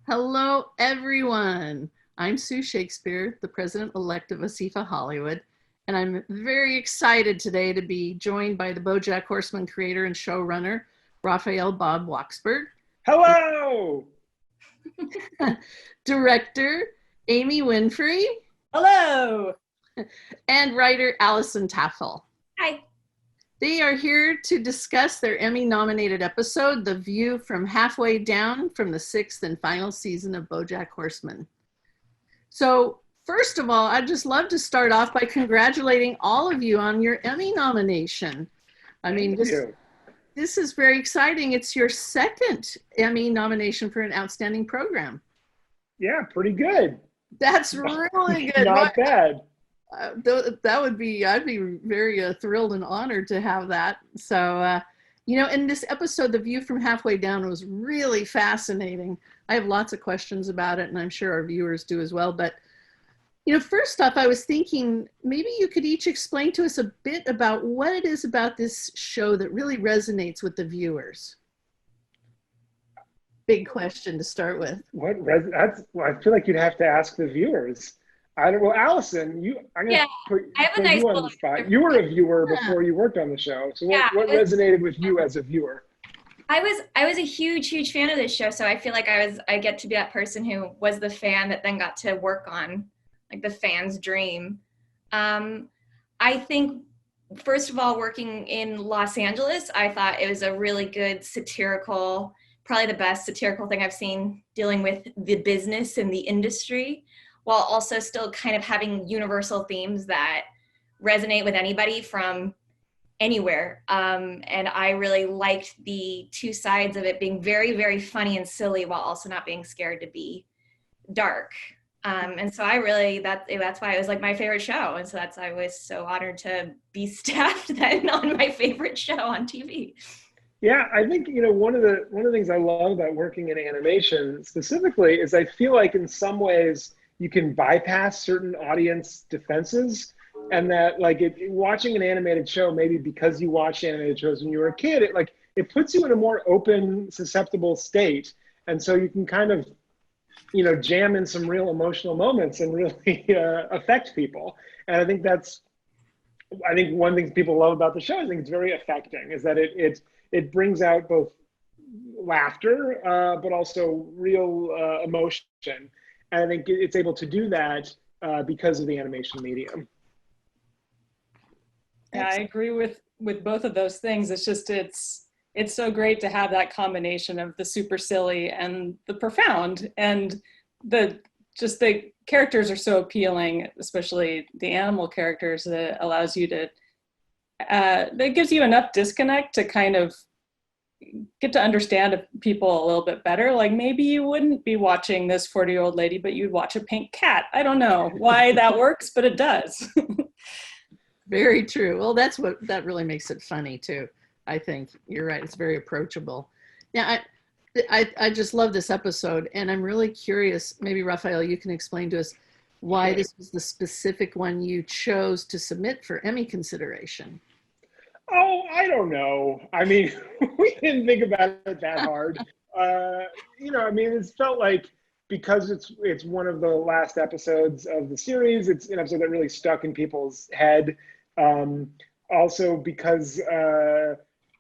Hello, everyone. I'm Sue Shakespeare, the president-elect of Asifa-Hollywood, and I'm very excited today to be joined by the BOJACK Horseman creator and showrunner, Raphael Bob-Waksberg. Hello! Director, Amy Winfrey. Hello! And writer, Alison Tafel. Hi. They are here to discuss their Emmy-nominated episode, The View from Halfway Down, from the 6th and final season of BOJACK Horseman. So, first of all, I'd just love to start off by congratulating all of you on your Emmy nomination. I mean, this is very exciting. It's your second Emmy nomination for an outstanding program. Yeah, pretty good. That's really good. Not bad. That would be, I'd be very thrilled and honored to have that. So, in this episode, The View from Halfway Down was really fascinating. I have lots of questions about it, and I'm sure our viewers do as well. But, first off, I was thinking maybe you could each explain to us a bit about what it is about this show that really resonates with the viewers. Big question to start with. I feel like you'd have to ask the viewers. Well, Allison, I'm going to put you on the spot. You were a viewer before you worked on the show. So what resonated with you as a viewer? I was a huge fan of this show, so I feel like I get to be that person who was the fan that then got to work on like the fan's dream. I think, first of all, working in Los Angeles, I thought it was a really good satirical, probably the best satirical thing I've seen dealing with the business and the industry, while also still kind of having universal themes that resonate with anybody from anywhere. And I really liked the two sides of it being very, very funny and silly while also not being scared to be dark. And so that's why it was like my favorite show. And so I was so honored to be staffed then on my favorite show on TV. Yeah, I think, one of the things I love about working in animation specifically is I feel like in some ways, you can bypass certain audience defenses, and that watching an animated show, maybe because you watched animated shows when you were a kid, it puts you in a more open, susceptible state. And so you can kind of, jam in some real emotional moments and really affect people. And I think one thing people love about the show, I think it's very affecting, is that it brings out both laughter, but also real emotion. And I think it's able to do that because of the animation medium. Yeah, I agree with both of those things. It's just, it's so great to have that combination of the super silly and the profound, and the characters are so appealing, especially the animal characters, that allows you to, that gives you enough disconnect to kind of get to understand people a little bit better. Like maybe you wouldn't be watching this 40-year-old lady, but you'd watch a pink cat. I don't know why that works, but it does. Very true. Well, that really makes it funny too. I think you're right. It's very approachable. Yeah, I just love this episode, and I'm really curious. Maybe Raphael, you can explain to us why this was the specific one you chose to submit for Emmy consideration. Oh, I don't know. I mean, we didn't think about it that hard. It felt like because it's one of the last episodes of the series, it's an episode that really stuck in people's head. Also because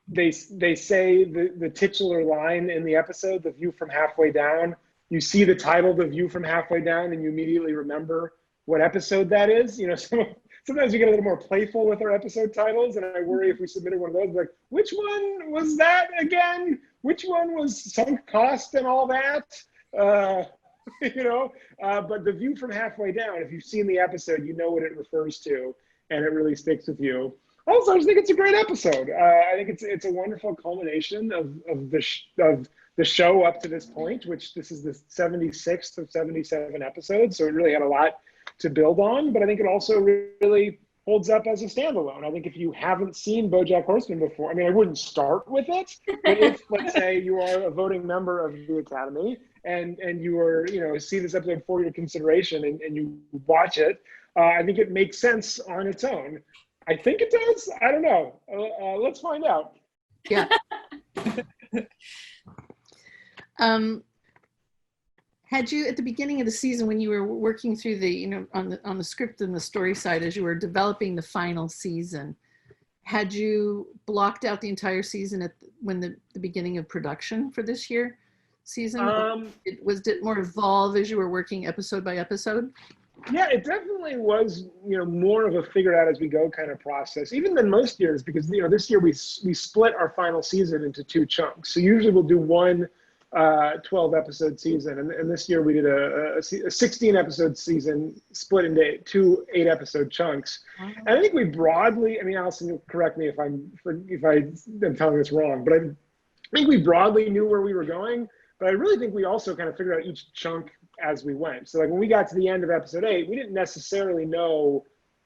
they say the titular line in the episode, The View from Halfway Down, you see the title, The View from Halfway Down, and you immediately remember what episode that is. Sometimes we get a little more playful with our episode titles, and I worry if we submitted one of those, like, which one was that again? Which one was sunk cost and all that? But The View from Halfway Down, if you've seen the episode, you know what it refers to, and it really sticks with you. Also, I just think it's a great episode. I think it's a wonderful culmination of the show up to this point, which this is the 76th of 77 episodes, so it really had a lot to build on, but I think it also really holds up as a standalone. I think if you haven't seen BOJACK Horseman before, I wouldn't start with it, but if, let's say, you are a voting member of the Academy and you are, see this episode for your consideration and you watch it, I think it makes sense on its own. I think it does. I don't know. Let's find out. Yeah. Had you, at the beginning of the season, when you were working through the, you know, on the script and the story side, as you were developing the final season, had you blocked out the entire season at the beginning of production for this year season? Was it more evolve as you were working episode by episode? Yeah, it definitely was, you know, more of a figure out as we go kind of process, even than most years, because, you know, this year we split our final season into 2 chunks. So usually we'll do one 12 episode season, and this year we did a 16 episode season split into 2 8-episode chunks. And I think we broadly, I mean, Alison, you'll correct me if I am telling this wrong, but I think we broadly knew where we were going, but I really think we also kind of figured out each chunk as we went. So like when we got to the end of episode 8, we didn't necessarily know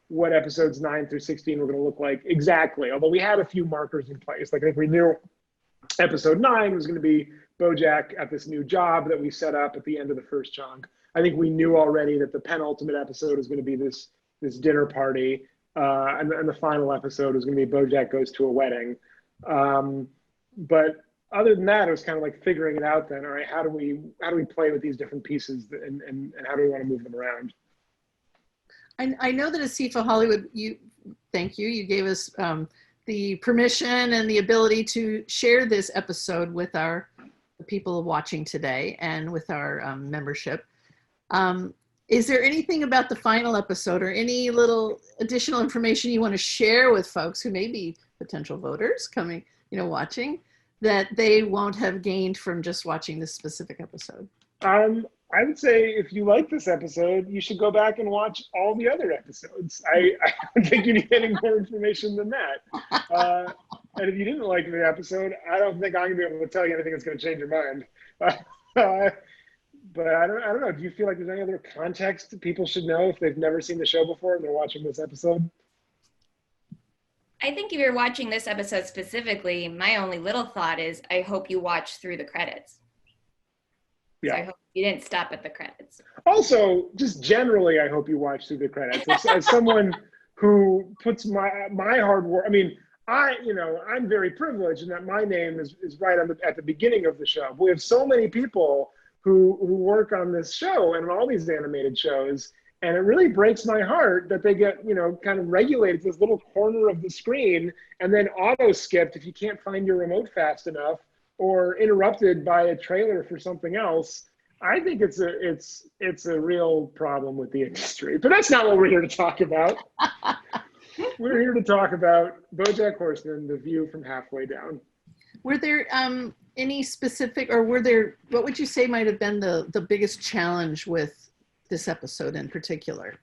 what episodes 9 through 16 were going to look like exactly, although we had a few markers in place. Like I think we knew episode 9 was going to be BOJACK at this new job that we set up at the end of the first chunk. I think we knew already that the penultimate episode is going to be this dinner party, and the final episode is going to be BOJACK goes to a wedding. But other than that, it was kind of like figuring it out then. All right, how do we play with these different pieces, and how do we want to move them around? I know that Asifa-Hollywood, thank you. You gave us the permission and the ability to share this episode with the people watching today and with our membership. Is there anything about the final episode or any little additional information you want to share with folks who may be potential voters coming, you know, watching, that they won't have gained from just watching this specific episode? I would say if you like this episode, you should go back and watch all the other episodes. I don't think you need any more information than that. And if you didn't like the episode, I don't think I'm gonna be able to tell you anything that's gonna change your mind. But I don't know. Do you feel like there's any other context people should know if they've never seen the show before and they're watching this episode? I think if you're watching this episode specifically, my only little thought is I hope you watch through the credits. Yeah. So I hope you didn't stop at the credits. Also, just generally, I hope you watch through the credits. As someone who puts my hard work, I mean, I'm very privileged in that my name is right at the beginning of the show. We have so many people who work on this show and on all these animated shows, and it really breaks my heart that they get, you know, kind of regulated to this little corner of the screen and then auto skipped if you can't find your remote fast enough, or interrupted by a trailer for something else. I think it's a real problem with the industry, but that's not what we're here to talk about. We're here to talk about BOJACK Horseman, The View from Halfway Down. Were there any specific, or what would you say might have been the biggest challenge with this episode in particular?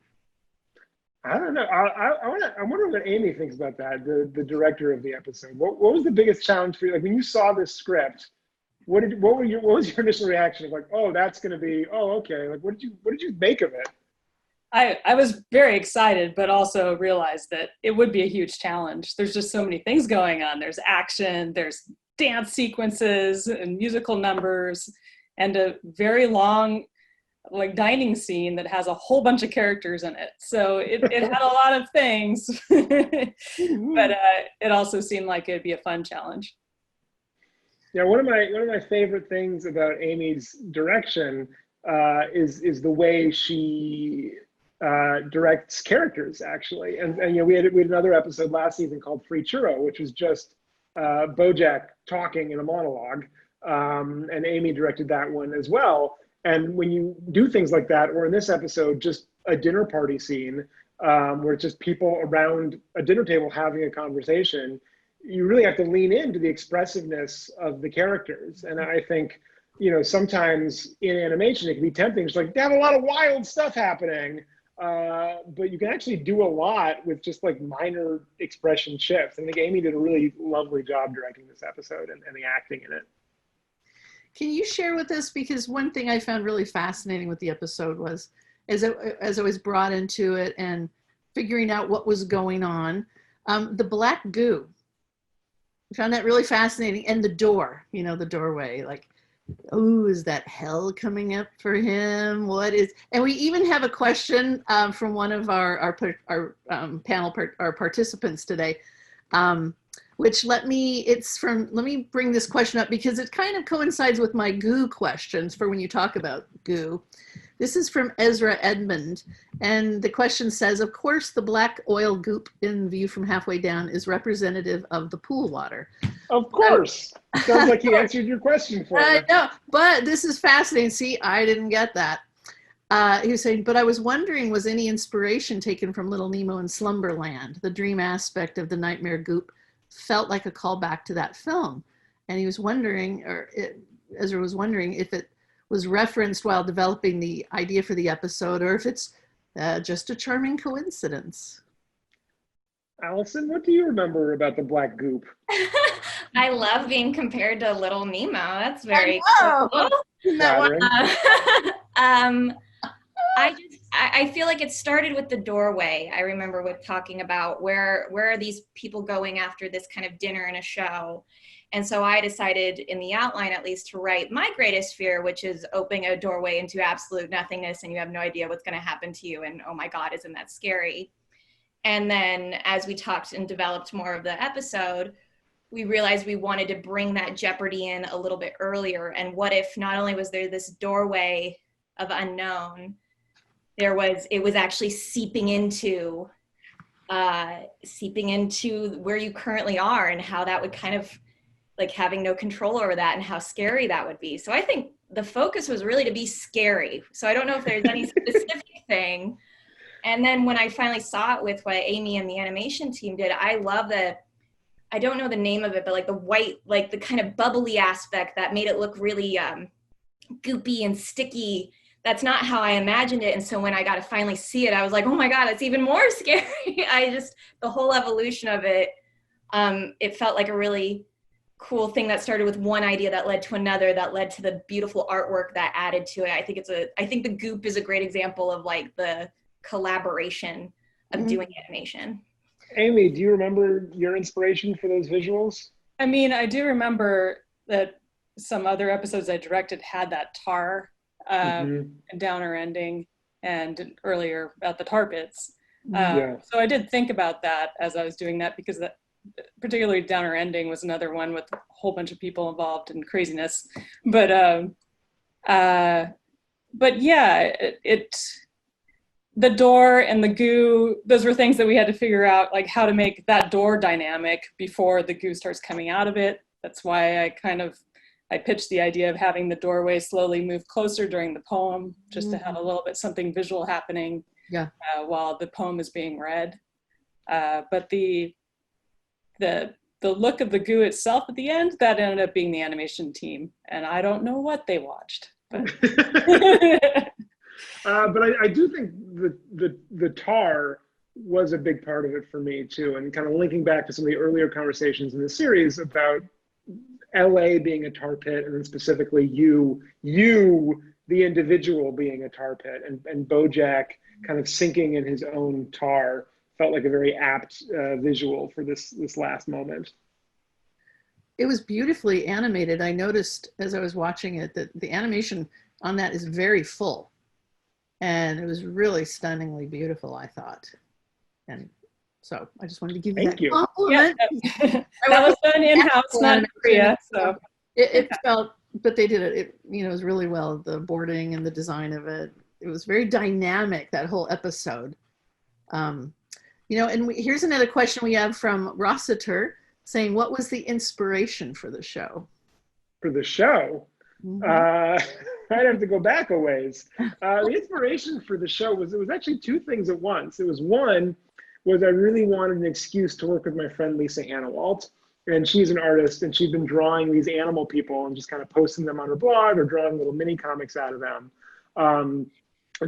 I don't know. I wonder what Amy thinks about that, the director of the episode. What was the biggest challenge for you? Like when you saw this script, what was your initial reaction of like, oh, that's going to be, oh, okay. Like, what did you make of it? I was very excited, but also realized that it would be a huge challenge. There's just so many things going on. There's action, there's dance sequences and musical numbers, and a very long like dining scene that has a whole bunch of characters in it. So it had a lot of things, but it also seemed like it'd be a fun challenge. Yeah, one of my favorite things about Amy's direction is the way she directs characters, actually. And you know, we had another episode last season called Free Churro, which was just BOJACK talking in a monologue, and Amy directed that one as well. And when you do things like that, or in this episode, just a dinner party scene where it's just people around a dinner table having a conversation, you really have to lean into the expressiveness of the characters. And I think, you know, sometimes in animation, it can be tempting. It's like, they have a lot of wild stuff happening, but you can actually do a lot with just like minor expression shifts. And I think Amy did a really lovely job directing this episode and the acting in it. Can you share with us, because one thing I found really fascinating with the episode was, as I was brought into it and figuring out what was going on, the black goo. I found that really fascinating. And the door, you know, the doorway, like, oh, is that hell coming up for him? What is, and we even have a question from one of our panel participants today. which let me bring this question up because it kind of coincides with my goo questions for when you talk about goo. This is from Ezra Edmond, and the question says, of course, the black oil goop in View from Halfway Down is representative of the pool water. Of course. Sounds like he answered your question for you. No, but this is fascinating. See, I didn't get that. He was saying, but I was wondering, was any inspiration taken from Little Nemo and Slumberland? The dream aspect of the nightmare goop felt like a callback to that film. And he was wondering, Ezra was wondering if it was referenced while developing the idea for the episode, or if it's just a charming coincidence. Allison, what do you remember about the black goop? I love being compared to Little Nemo. That's very cool. I feel like it started with the doorway. I remember with talking about where are these people going after this kind of dinner and a show. And so I decided in the outline, at least, to write my greatest fear, which is opening a doorway into absolute nothingness and you have no idea what's going to happen to you. And oh my God, isn't that scary? And then as we talked and developed more of the episode, we realized we wanted to bring that jeopardy in a little bit earlier. And what if not only was there this doorway of unknown, it was actually seeping into where you currently are, and how that would kind of, like, having no control over that and how scary that would be. So I think the focus was really to be scary. So I don't know if there's any specific thing. And then when I finally saw it with what Amy and the animation team did, I love I don't know the name of it, but like the white, like the kind of bubbly aspect that made it look really goopy and sticky. That's not how I imagined it. And so when I got to finally see it, I was like, oh my God, it's even more scary. The whole evolution of it, it felt like a really cool thing that started with one idea that led to another, that led to the beautiful artwork that added to it. I think the goop is a great example of like the collaboration of doing animation. Amy, do you remember your inspiration for those visuals? I mean, I do remember that some other episodes I directed had that tar and downer ending, and earlier about the tar pits. So I did think about that as I was doing that, because that particularly downer ending was another one with a whole bunch of people involved in craziness. But yeah, the door and the goo, those were things that we had to figure out, like how to make that door dynamic before the goo starts coming out of it. That's why I pitched the idea of having the doorway slowly move closer during the poem, just to have a little bit something visual happening while the poem is being read. But the look of the goo itself at the end, that ended up being the animation team. And I don't know what they watched. But, but I do think the tar was a big part of it for me too. And kind of linking back to some of the earlier conversations in the series about LA being a tar pit, and then specifically you, the individual, being a tar pit, and BOJACK kind of sinking in his own tar felt like a very apt visual for this last moment. It was beautifully animated. I noticed as I was watching it that the animation on that is very full, and it was really stunningly beautiful, I thought. And so I just wanted to give you that compliment. Yeah, that was done in-house, not in Korea. So it felt, but they did it, it was really well, the boarding and the design of it. It was very dynamic, that whole episode. And here's another question we have from Rossiter saying, what was the inspiration for the show? For the show? I'd have to go back a ways. The inspiration for the show was actually two things at once. It was one, was I really wanted an excuse to work with my friend Lisa Hanawalt. And she's an artist, and she'd been drawing these animal people and just kind of posting them on her blog or drawing little mini comics out of them. And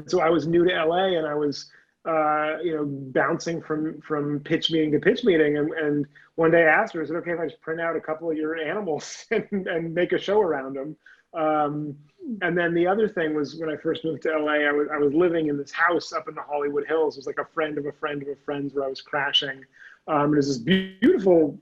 so I was new to LA, and I was bouncing from pitch meeting to pitch meeting. And one day I asked her, I said, okay, if I just print out a couple of your animals and make a show around them. And then the other thing was, when I first moved to LA, I was living in this house up in the Hollywood Hills. It was like a friend of a friend of a friend's where I was crashing. It was this beautiful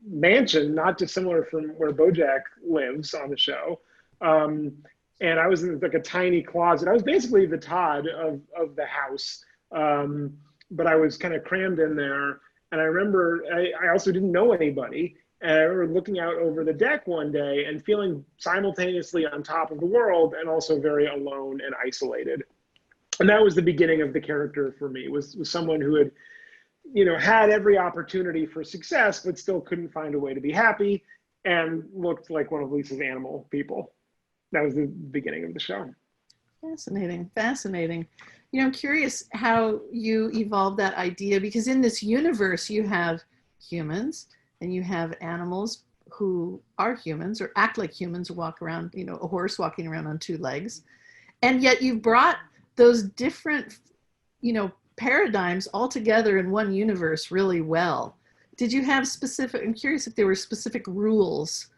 mansion, not dissimilar from where BOJACK lives on the show. And I was in like a tiny closet. I was basically the Todd of the house. But I was kind of crammed in there. And I remember I also didn't know anybody. And I remember looking out over the deck one day and feeling simultaneously on top of the world and also very alone and isolated. And that was the beginning of the character for me, was someone who had, had every opportunity for success, but still couldn't find a way to be happy and looked like one of Lisa's animal people. That was the beginning of the show. Fascinating, fascinating. I'm curious how you evolved that idea, because in this universe you have humans and you have animals who are humans or act like humans, walk around, a horse walking around on two legs. And yet you've brought those different, paradigms all together in one universe really well. Did you have I'm curious if there were specific rules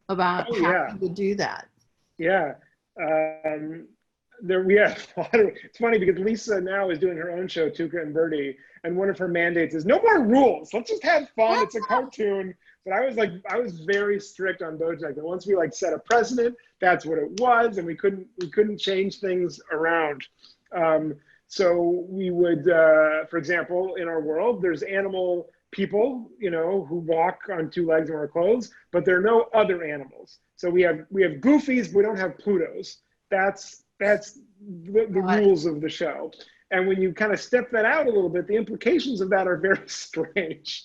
about how you would do that. Yeah. It's funny because Lisa now is doing her own show, Tuca and Birdie, and one of her mandates is no more rules. Let's just have fun. It's a cartoon. But I was very strict on BoJack. And once we set a precedent, that's what it was, and we couldn't change things around. So we would, for example, in our world, there's animal people, who walk on two legs and wear clothes, but there are no other animals. So we have Goofies, but we don't have Plutos. That's the rules of the show. And when you kind of step that out a little bit, the implications of that are very strange.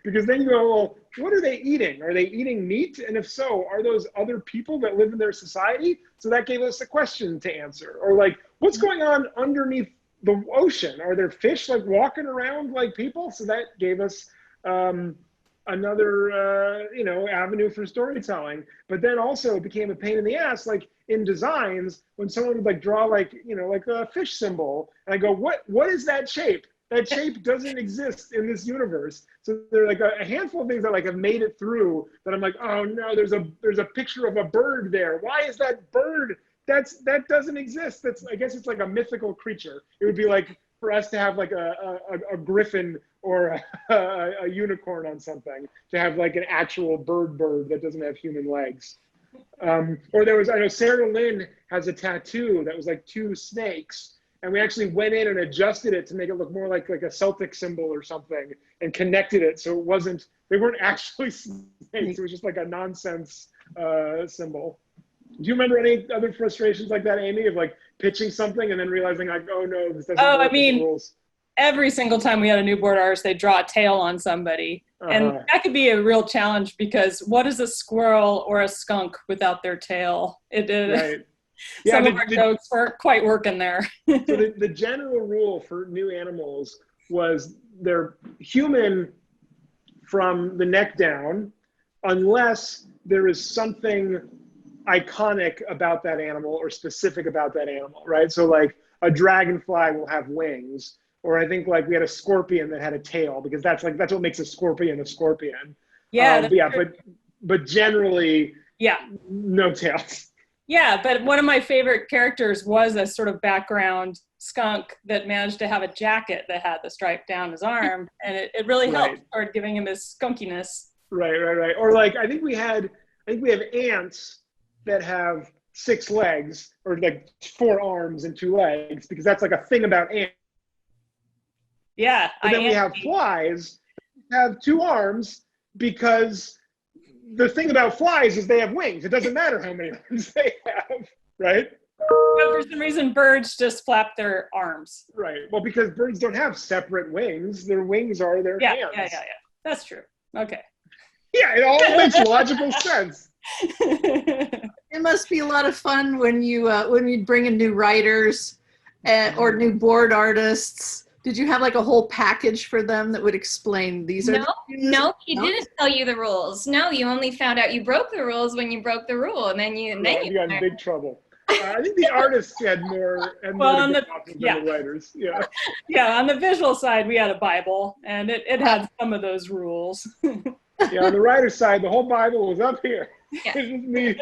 Because then you go, well, what are they eating? Are they eating meat? And if so, are those other people that live in their society? So that gave us a question to answer. Or what's going on underneath the ocean? Are there fish walking around like people? So that gave us another avenue for storytelling. But then also it became a pain in the ass, in designs, when someone would draw a fish symbol, and I go, what is that shape? That shape doesn't exist in this universe. So there are a handful of things that have made it through that I'm oh no, there's a picture of a bird there. Why is that bird? That doesn't exist. I guess it's a mythical creature. It would be for us to have a griffin or a unicorn on something, to have an actual bird that doesn't have human legs. Or I know Sarah Lynn has a tattoo that was two snakes, and we actually went in and adjusted it to make it look more like a Celtic symbol or something, and connected it so they weren't actually snakes. It was just a nonsense symbol. Do you remember any other frustrations like that, Amy, of pitching something and then realizing oh no, this doesn't work with the rules? Every single time we had a new board artist, they draw a tail on somebody. And that could be a real challenge, because what is a squirrel or a skunk without their tail? Right. Yeah, some of our jokes weren't quite working there. So the general rule for new animals was they're human from the neck down, unless there is something iconic about that animal or specific about that animal, right? So a dragonfly will have wings, or I think we had a scorpion that had a tail, because that's what makes a scorpion a scorpion. Yeah. But generally, no tails. Yeah, but one of my favorite characters was a sort of background skunk that managed to have a jacket that had the stripe down his arm, and it really helped toward giving him his skunkiness. Right. Or I think we have ants that have 6 legs, or 4 arms and 2 legs, because that's a thing about ants. Yeah. And then we have flies that have 2 arms, because the thing about flies is they have wings. It doesn't matter how many arms they have, right? But for some reason, birds just flap their arms. Right. Well, because birds don't have separate wings. Their wings are their hands. Yeah. That's true. Okay. Yeah, it all makes logical sense. It must be a lot of fun when you bring in new writers or new board artists. Did you have a whole package for them that would explain these? No, he didn't tell you the rules. No, you only found out you broke the rules when you broke the rule, and then you got in big trouble. I think the artists had more than the writers. Yeah. Yeah, on the visual side, we had a Bible, and it had some of those rules. Yeah, on the writer's side, the whole Bible was up here. Yeah. It's just me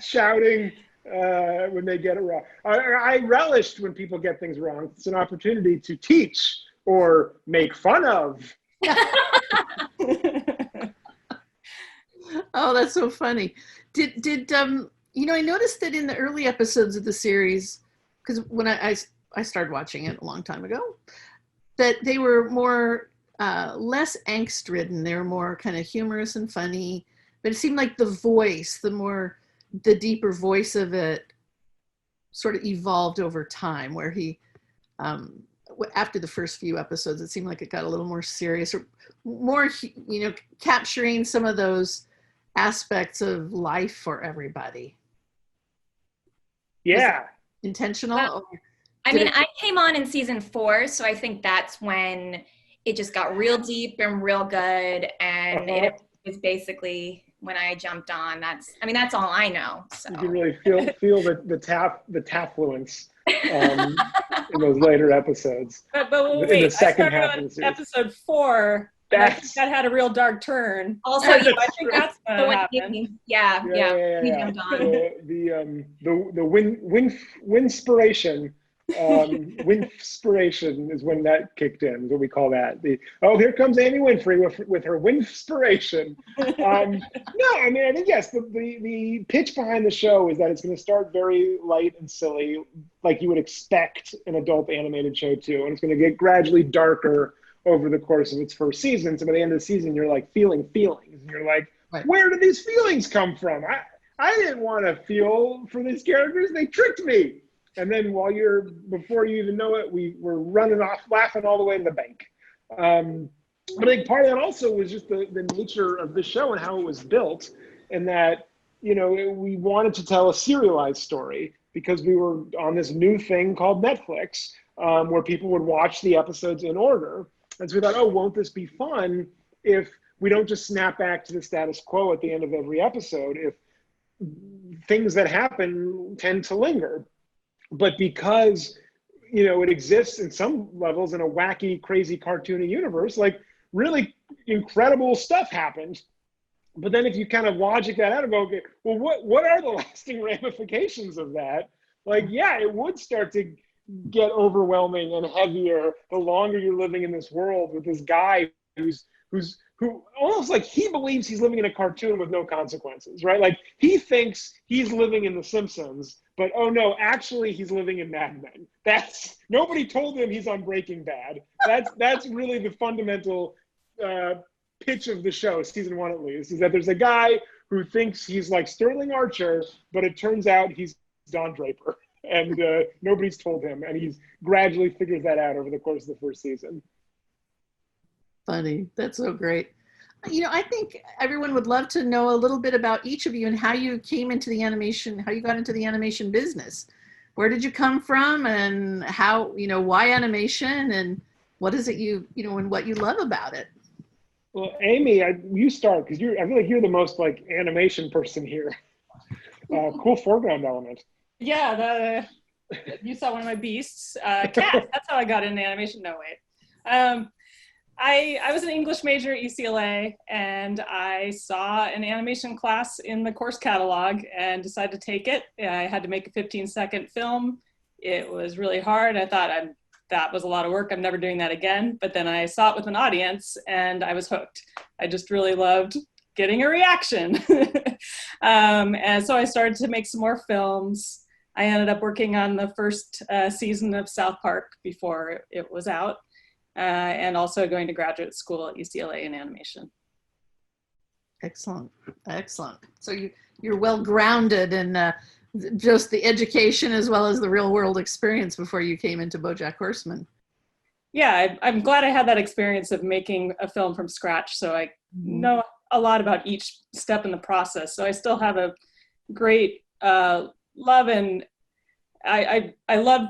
shouting when they get it wrong. I relished when people get things wrong. It's an opportunity to teach or make fun of. Oh, that's so funny. Did I noticed that in the early episodes of the series, because when I started watching it a long time ago, that they were more less angst ridden. They were more kind of humorous and funny, but it seemed like the voice, the deeper voice of it sort of evolved over time, where he, after the first few episodes, it seemed like it got a little more serious, or more, capturing some of those aspects of life for everybody. Yeah. Intentional? Well, I mean, I came on in season 4, so I think that's when it just got real deep and real good, and it was basically when I jumped on. That's all I know. So you can really feel the tafluence in those later episodes. But wait, in the second I started half on of the series. episode 4. And I think that had a real dark turn. Also, I think that's what happened. Yeah. We Yeah. jumped on. The winspiration. Winspiration is when that kicked in, is what we call that. Here comes Amy Winfrey with her winspiration. No, I mean, I think, yes, the pitch behind the show is that it's going to start very light and silly, like you would expect an adult animated show to, and it's going to get gradually darker over the course of its first season. So by the end of the season, you're like feeling feelings, and you're like, right, where did these feelings come from? I didn't want to feel for these characters. They tricked me. And then before you even know it, we were running off laughing all the way to the bank. But I think part of that also was just the nature of the show and how it was built, and that, we wanted to tell a serialized story because we were on this new thing called Netflix, where people would watch the episodes in order. And so we thought, won't this be fun if we don't just snap back to the status quo at the end of every episode, if things that happen tend to linger. But because, it exists in some levels in a wacky, crazy, cartoony universe, like really incredible stuff happened. But then if you kind of logic that out and go, okay, well, what are the lasting ramifications of that? Like, yeah, it would start to get overwhelming and heavier the longer you're living in this world with this guy who almost like he believes he's living in a cartoon with no consequences, right? Like he thinks he's living in The Simpsons, but oh no, actually he's living in Mad Men. Nobody told him he's on Breaking Bad. That's really the fundamental pitch of the show, season 1 at least, is that there's a guy who thinks he's like Sterling Archer, but it turns out he's Don Draper. And nobody's told him, and he's gradually figures that out over the course of the first season. Funny. That's so great. I think everyone would love to know a little bit about each of you and how you came into the animation, how you got into the animation business. Where did you come from, and how, why animation, and what is it and what you love about it? Well, Amy, you start, because I feel like you're the most like animation person here. Cool foreground element. Yeah, you saw one of my beasts, Cat. That's how I got into animation. No, wait. I was an English major at UCLA, and I saw an animation class in the course catalog and decided to take it. I had to make a 15-second film. It was really hard. I thought that was a lot of work. I'm never doing that again. But then I saw it with an audience, and I was hooked. I just really loved getting a reaction. And so I started to make some more films. I ended up working on the first season of South Park before it was out, and also going to graduate school at UCLA in animation. Excellent. So you're well grounded in just the education as well as the real world experience before you came into BOJACK HORSEMAN. Yeah, I'm glad I had that experience of making a film from scratch, so I know a lot about each step in the process. So I still have a great love, and I love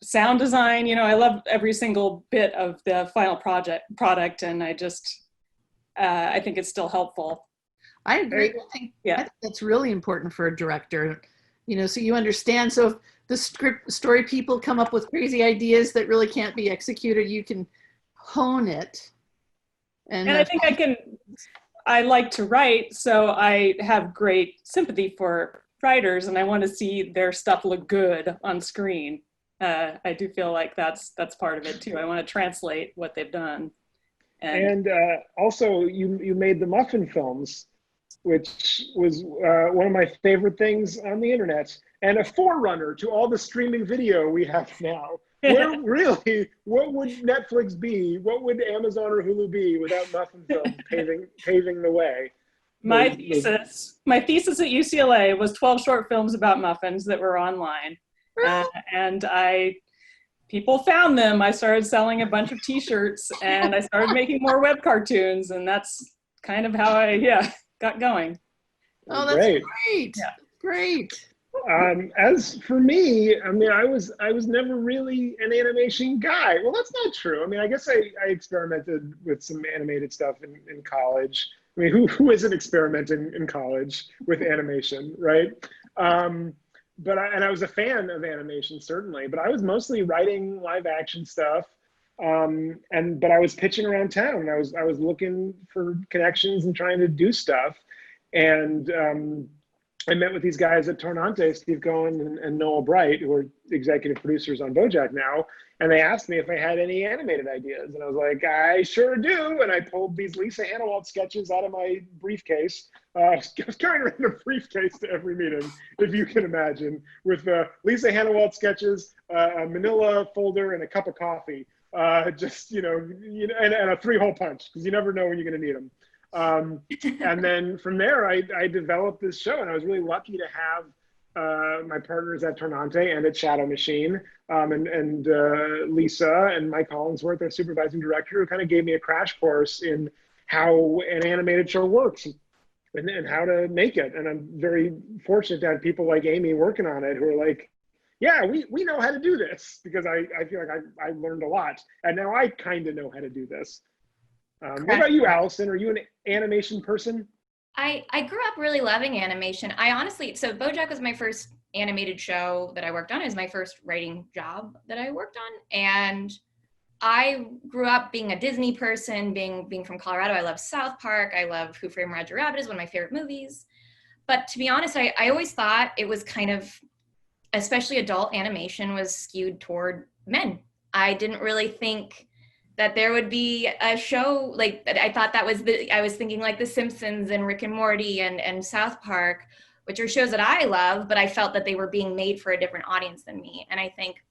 sound design. I love every single bit of the final product, and I think it's still helpful. I agree. I think that's really important for a director, so you understand. So if the story people come up with crazy ideas that really can't be executed, you can hone it. And I think I like to write, so I have great sympathy for writers, and I want to see their stuff look good on screen. I do feel like that's part of it too. I want to translate what they've done. And also, you made the Muffin films, which was one of my favorite things on the internet. and a forerunner to all the streaming video we have now. Where really, what would Netflix be? What would Amazon or Hulu be without Muffin Film paving the way? My thesis at UCLA was 12 short films about muffins that were online. And people found them. I started selling a bunch of t-shirts and I started making more web cartoons, and that's kind of how I got going. Oh, that's great. Yeah. Great. As for me, I mean, I was never really an animation guy. Well, that's not true. I mean, I guess I experimented with some animated stuff in college. I mean, who isn't experimenting in college with animation, right? But I was a fan of animation, certainly. But I was mostly writing live action stuff, but I was pitching around town. I was looking for connections and trying to do stuff, and I met with these guys at Tornante, Steve Cohen and Noel Bright, who are executive producers on BoJack now, and they asked me if I had any animated ideas, and I was like, I sure do. And I pulled these Lisa Hanawalt sketches out of my briefcase. I was carrying around a briefcase to every meeting, if you can imagine, with Lisa Hanawalt sketches, a manila folder, and a cup of coffee. And a 3-hole punch, because you never know when you're going to need them. And then from there, I developed this show, and I was really lucky to have my partners at Tornante and at Shadow Machine, and Lisa and Mike Hollingsworth, our supervising director, who kind of gave me a crash course in how an animated show works and how to make it. And I'm very fortunate to have people like Amy working on it, who are like, yeah, we know how to do this, because I feel like I learned a lot, and now I kind of know how to do this. What about you, Allison? Are you an animation person? I grew up really loving animation. So BoJack was my first animated show that I worked on. It was my first writing job that I worked on. And I grew up being a Disney person, being from Colorado. I love South Park. I love Who Framed Roger Rabbit, is one of my favorite movies. But to be honest, I always thought it was kind of, especially adult animation, was skewed toward men. I didn't really think that there would be a show like that. I thought I was thinking like The Simpsons and Rick and Morty and South Park, which are shows that I love, but I felt that they were being made for a different audience than me. And I think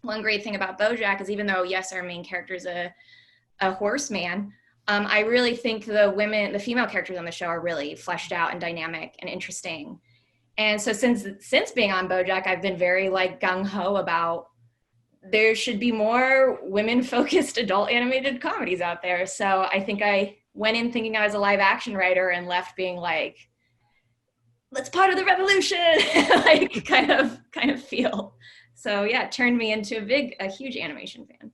one great thing about BoJack is, even though, yes, our main character is a horseman, I really think the female characters on the show are really fleshed out and dynamic and interesting. And so since being on BoJack, I've been very like gung-ho about there should be more women-focused adult animated comedies out there. So I think I went in thinking I was a live action writer and left being like, let's part of the revolution, like kind of feel. So yeah, it turned me into a huge animation fan.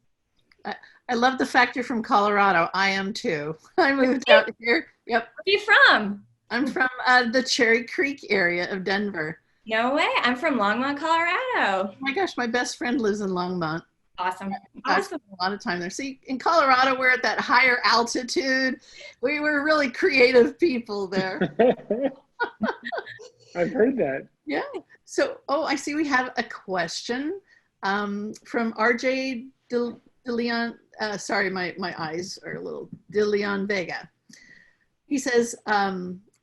I love the fact you're from Colorado. I am too. I moved out here. Yep. Where are you from? I'm from the Cherry Creek area of Denver. No way. I'm from Longmont, Colorado. Oh my gosh, my best friend lives in Longmont. Awesome. I spent a lot of time there. See, in Colorado, we're at that higher altitude. We were really creative people there. I've heard that. Yeah. So, I see we have a question from RJ DeLeon. Sorry, my eyes are a little. DeLeon Vega. He says,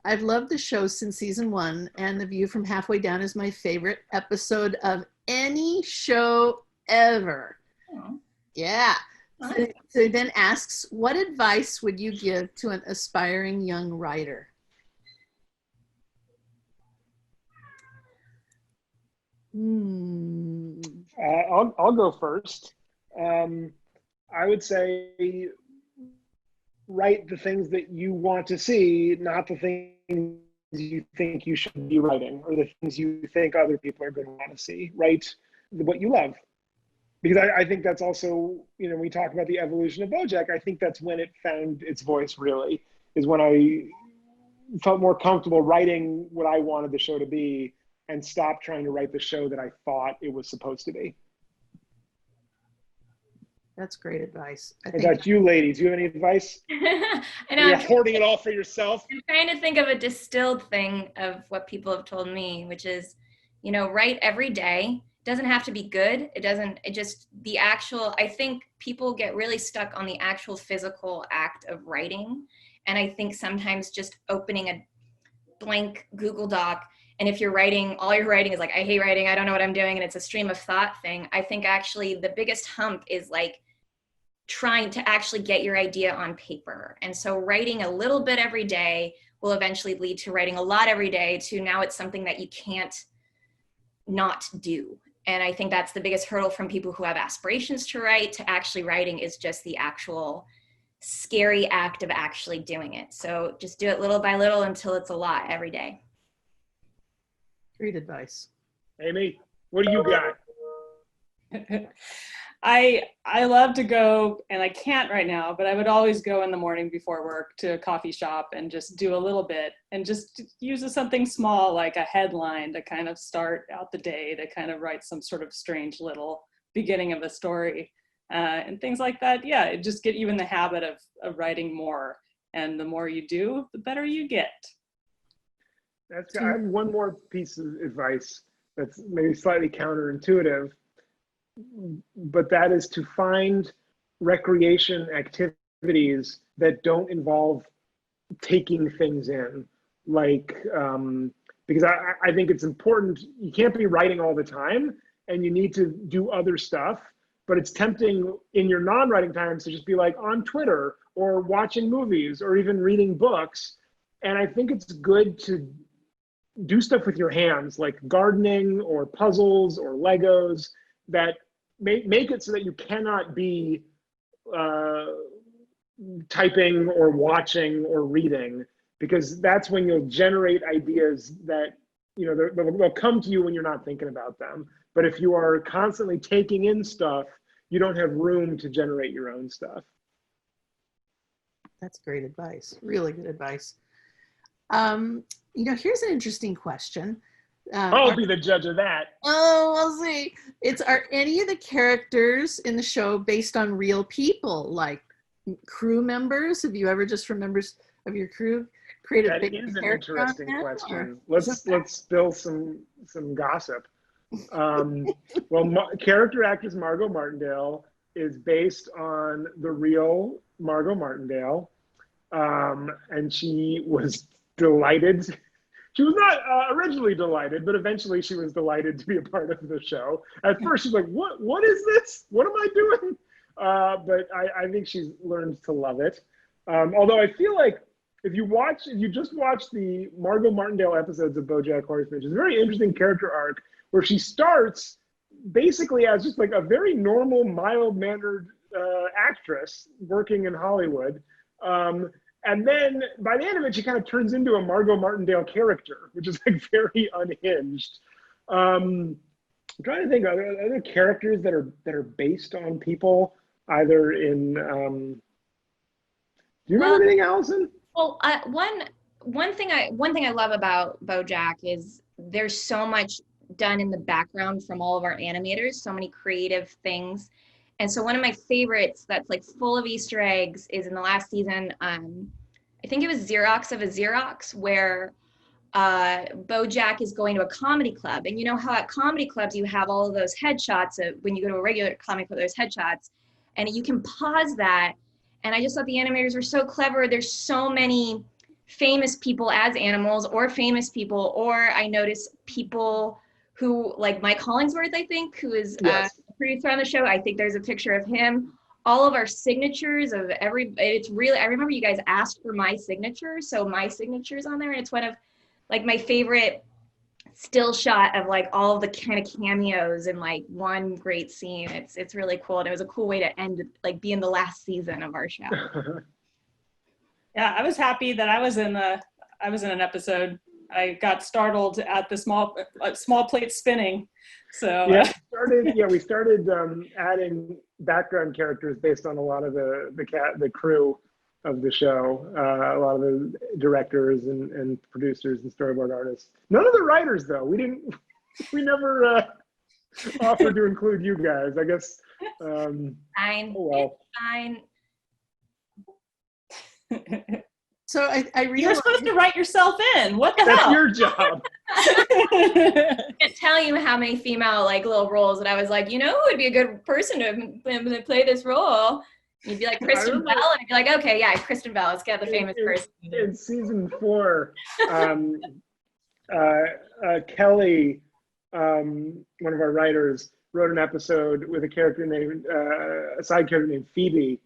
I've loved the show since season 1, and The View from Halfway Down is my favorite episode of any show ever. Oh. Yeah. So he then asks, what advice would you give to an aspiring young writer? I'll go first. I would say write the things that you want to see, not the things you think you should be writing, or the things you think other people are going to want to see. Write what you love. Because I think that's also, we talk about the evolution of BoJack. I think that's when it found its voice, really, is when I felt more comfortable writing what I wanted the show to be and stopped trying to write the show that I thought it was supposed to be. That's great advice. What about you ladies? Do you have any advice? I know. You're hoarding it all for yourself? I'm trying to think of a distilled thing of what people have told me, which is, write every day. It doesn't have to be good. I think people get really stuck on the actual physical act of writing. And I think sometimes just opening a blank Google Doc And if you're writing, all you're writing is like, I hate writing, I don't know what I'm doing, and it's a stream of thought thing, I think actually the biggest hump is like trying to actually get your idea on paper. And so writing a little bit every day will eventually lead to writing a lot every day, to now it's something that you can't not do. And I think that's the biggest hurdle from people who have aspirations to write to actually writing, is just the actual scary act of actually doing it. So just do it little by little until it's a lot every day. Great advice. Amy, what do you got? I love to go, and I can't right now, but I would always go in the morning before work to a coffee shop and just do a little bit, and just use something small like a headline to kind of start out the day, to kind of write some sort of strange little beginning of a story, and things like that. Yeah, it just get you in the habit of writing more, and the more you do, the better you get. I have one more piece of advice that's maybe slightly counterintuitive, but that is to find recreation activities that don't involve taking things in. Like, because I think it's important, you can't be writing all the time, and you need to do other stuff, but it's tempting in your non-writing times to just be like on Twitter or watching movies or even reading books. And I think it's good to do stuff with your hands, like gardening or puzzles or Legos, that make it so that you cannot be typing or watching or reading, because that's when you'll generate ideas that, you know, they'll come to you when you're not thinking about them. But if you are constantly taking in stuff, you don't have room to generate your own stuff. That's great advice. Really good advice. You know, here's an interesting question. I'll be the judge of that. Oh, we'll see. Are any of the characters in the show based on real people, like crew members? Have you ever, just from members of your crew, created a big is an character interesting on them, question. Let's spill some gossip. Well, character actress Margot Martindale is based on the real Margot Martindale, and she was delighted. She was not originally delighted, but eventually she was delighted to be a part of the show. At first, she's like, what is this? What am I doing? But I think she's learned to love it. Although I feel like if you just watch the Margot Martindale episodes of BoJack Horseman, which is a very interesting character arc, where she starts basically as just like a very normal, mild-mannered actress working in Hollywood. And then by the end of it, she kind of turns into a Margot Martindale character, which is like very unhinged. I'm trying to think, are there characters that are based on people, either in, do you remember anything, Alison? Well, one thing I love about BoJack is there's so much done in the background from all of our animators, so many creative things. And so one of my favorites that's like full of Easter eggs is in the last season, I think it was Xerox of a Xerox, where BoJack is going to a comedy club. And you know how at comedy clubs you have all of those headshots of, when you go to a regular comedy club, there's headshots, and you can pause that. And I just thought the animators were so clever. There's so many famous people as animals, or famous people, or I noticed people who, like Mike Hollingsworth, I think, who is Yes. a producer on the show. I think there's a picture of him. All of our signatures of it's really, I remember you guys asked for my signature, so my signature's on there, and it's one of like my favorite still shot of like all of the kind of cameos in like one great scene. It's really cool, and it was a cool way to end, like be in the last season of our show. Yeah, I was happy that I was in an episode. I got startled at the small plate spinning. So yeah, we started adding background characters based on a lot of the crew of the show, a lot of the directors and producers and storyboard artists. None of the writers, though. We never offered to include you guys. I guess. Fine. Oh well. It's fine. So I realized you're supposed to write yourself in. What the That's hell? your job. I can't tell you how many female like little roles that I was like, you know, who would be a good person to play this role? And you'd be like Kristen Bell, and I'd be like, okay, yeah, Kristen Bell. Let's get the famous person. In season 4, Kelly, one of our writers, wrote an episode with a character named, a side character named Phoebe.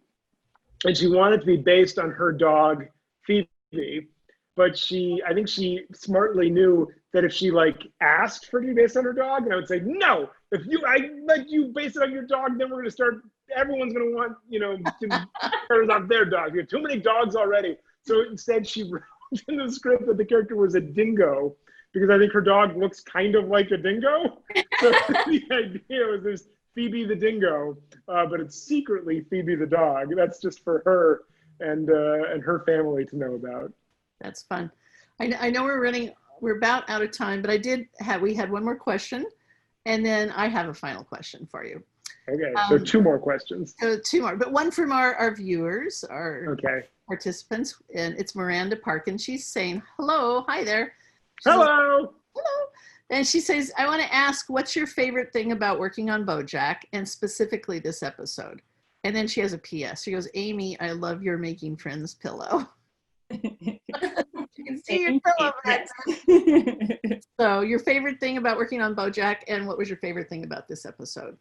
And she wanted to be based on her dog, Phoebe. But I think she smartly knew that if she like asked for it to be based on her dog, and I would say, no, if I let you base it on your dog, then we're gonna start, everyone's gonna want, to characters on their dog. You have too many dogs already. So instead she wrote in the script that the character was a dingo, because I think her dog looks kind of like a dingo. So the idea was there's Phoebe the dingo, but it's secretly Phoebe the dog. That's just for her and her family to know about. That's fun. I know we're about out of time, but we had one more question, and then I have a final question for you. Okay, so two more questions. So two more, but one from our viewers, our participants, and it's Miranda Parkin. She's saying, hello, hi there. Hello. Hello. And she says, I want to ask, what's your favorite thing about working on BOJACK, and specifically this episode? And then she has a PS. She goes, Amy, I love your Making Friends pillow. You can see your pillow back there. So your favorite thing about working on BOJACK, and what was your favorite thing about this episode?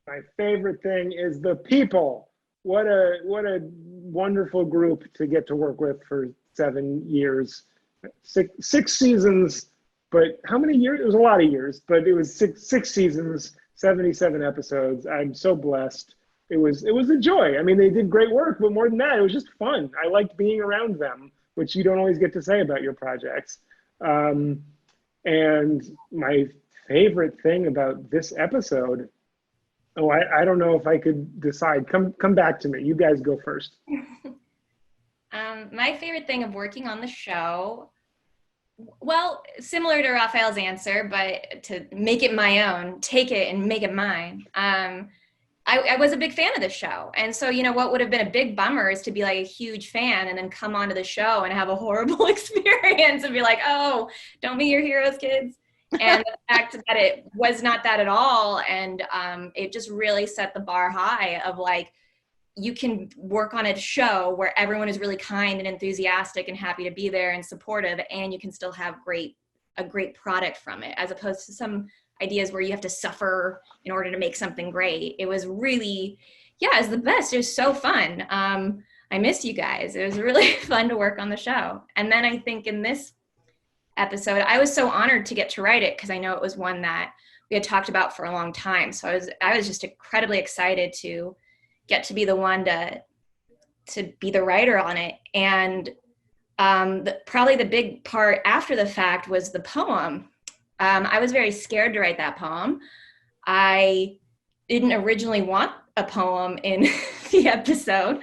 My favorite thing is the people. What a wonderful group to get to work with for 7 years, six seasons. But how many years? It was a lot of years, but it was six seasons, 77 episodes. I'm so blessed. It was a joy. I mean, they did great work, but more than that, it was just fun. I liked being around them, which you don't always get to say about your projects. And my favorite thing about this episode, I don't know if I could decide. Come back to me. You guys go first. My favorite thing of working on the show, well, similar to Raphael's answer, but to make it my own, take it and make it mine. I was a big fan of the show. And so, what would have been a big bummer is to be like a huge fan and then come onto the show and have a horrible experience and be like, oh, don't be your heroes, kids. And the fact that it was not that at all. And it just really set the bar high of like, you can work on a show where everyone is really kind and enthusiastic and happy to be there and supportive, and you can still have a great product from it, as opposed to some ideas where you have to suffer in order to make something great. It was really, it was the best. It was so fun. I missed you guys. It was really fun to work on the show. And then I think in this episode, I was so honored to get to write it, because I know it was one that we had talked about for a long time. So I was just incredibly excited to get to be the one to be the writer on it. And probably the big part after the fact was the poem. I was very scared to write that poem. I didn't originally want a poem in the episode,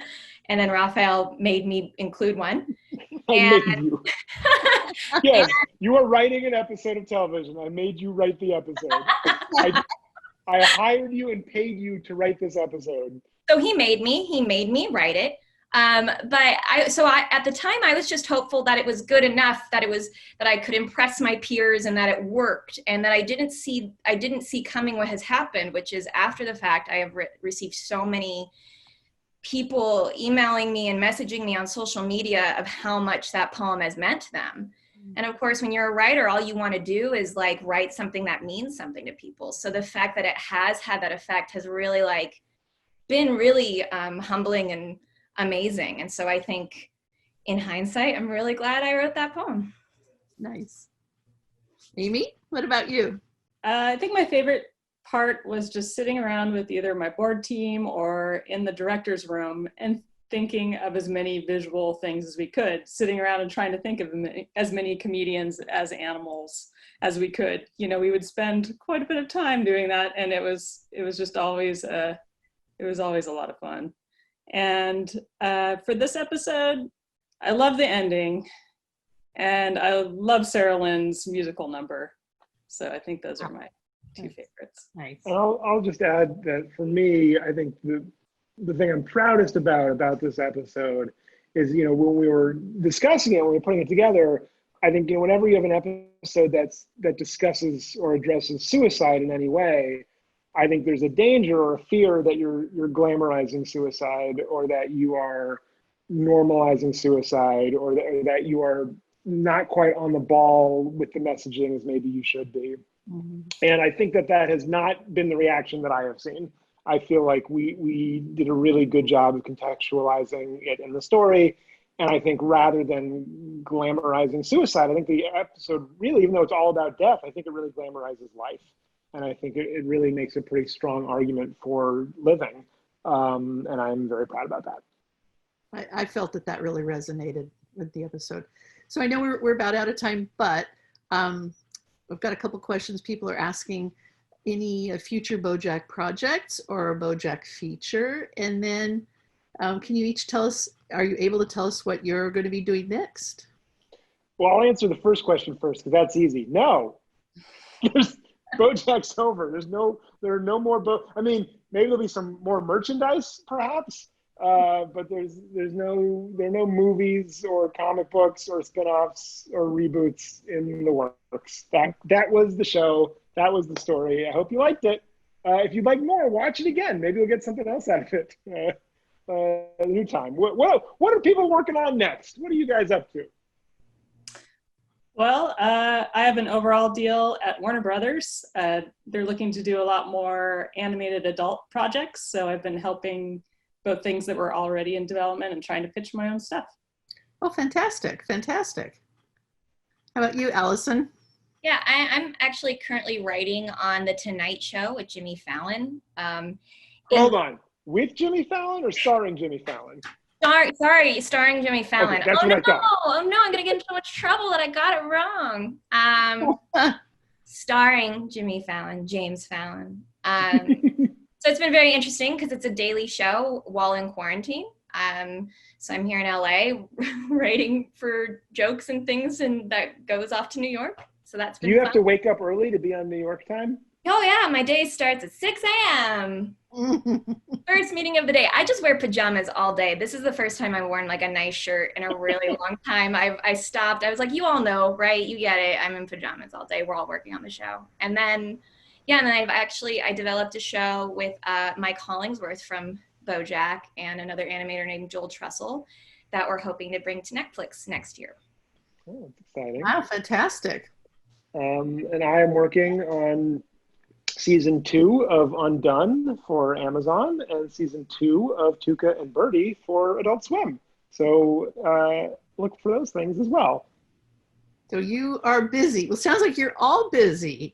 and then Raphael made me include one. I made you. Yes, you are writing an episode of television. I made you write the episode. I hired you and paid you to write this episode. So he made me write it. But at the time I was just hopeful that it was good enough, that I could impress my peers and that it worked, and that I didn't see coming what has happened, which is after the fact, I have received so many people emailing me and messaging me on social media of how much that poem has meant to them. And of course, when you're a writer, all you want to do is like write something that means something to people. So the fact that it has had that effect has really been really humbling and amazing. And so I think in hindsight, I'm really glad I wrote that poem. Nice. Amy, what about you? I think my favorite part was just sitting around with either my board team or in the director's room and thinking of as many visual things as we could, sitting around and trying to think of as many comedians as animals as we could. We would spend quite a bit of time doing that, and it was just always a lot of fun. And for this episode, I love the ending, and I love Sarah Lynn's musical number. So I think those are my two favorites. Nice. I'll just add that for me, I think the thing I'm proudest about this episode is, when we were discussing it, when we were putting it together, I think, whenever you have an episode that discusses or addresses suicide in any way, I think there's a danger or a fear that you're glamorizing suicide, or that you are normalizing suicide, or that you are not quite on the ball with the messaging as maybe you should be. And I think that has not been the reaction that I have seen. I feel like we did a really good job of contextualizing it in the story. And I think rather than glamorizing suicide, I think the episode really, even though it's all about death, I think it really glamorizes life. And I think it really makes a pretty strong argument for living. And I'm very proud about that. I felt that really resonated with the episode. So I know we're about out of time, but I've got a couple questions people are asking. Any future BOJACK projects or a BOJACK feature? And then can you each tell us, are you able to tell us what you're going to be doing next? Well, I'll answer the first question first because that's easy. No, BOJACK's over. There are no more I mean, maybe there'll be some more merchandise perhaps, but there are no movies or comic books or spin-offs or reboots in the works. That was the show. That was the story. I hope you liked it. If you'd like more, watch it again. Maybe you'll get something else out of it. A new time. What are people working on next? What are you guys up to? Well, I have an overall deal at Warner Brothers. They're looking to do a lot more animated adult projects. So I've been helping both things that were already in development and trying to pitch my own stuff. Oh, fantastic. Fantastic. How about you, Allison? Yeah, I'm actually currently writing on The Tonight Show with Jimmy Fallon. Hold on. With Jimmy Fallon or starring Jimmy Fallon? Sorry, starring Jimmy Fallon. Okay, that's what I thought. Oh no, I'm gonna get in so much trouble that I got it wrong. Starring Jimmy Fallon, James Fallon. So it's been very interesting because it's a daily show while in quarantine. So I'm here in LA writing for jokes and things, and that goes off to New York. So that's been Do you fun. have to wake up early to be on New York time? Oh yeah, my day starts at 6 a.m. First meeting of the day. I just wear pajamas all day. This is the first time I've worn like a nice shirt in a really long time. I stopped. I was like, you all know, right? You get it. I'm in pajamas all day. We're all working on the show. And then, yeah, and then I developed a show with Mike Hollingsworth from BOJACK and another animator named Joel Trussell that we're hoping to bring to Netflix next year. Oh, that's exciting. Wow, fantastic. And I am working on season 2 of Undone for Amazon and season 2 of Tuca and Birdie for Adult Swim. So look for those things as well. So you are busy. Well, sounds like you're all busy.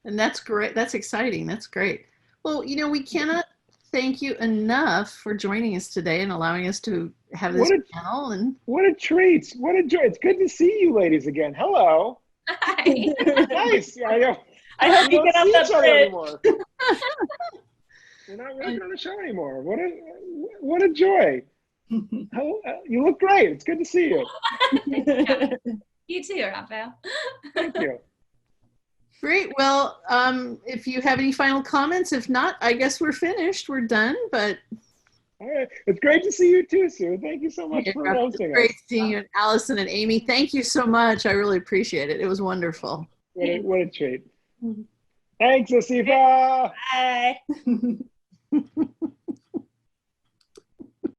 And that's great. That's exciting. That's great. Well, you know, we cannot thank you enough for joining us today and allowing us to have this panel. And what a treat. What a joy. It's good to see you ladies again. Hello. Hi. Nice. I hope you get off that bridge. We're not working on the show anymore. What a joy. You look great. It's good to see you. Yeah. You too, Raphael. Thank you. great. Well, if you have any final comments, if not, I guess we're finished. We're done, but. All right. It's great to see you too, Sue. Thank you so much for hosting us. Great seeing you, Allison and Amy. Thank you so much. I really appreciate it. It was wonderful. What a treat. Thanks, Asifa. Bye.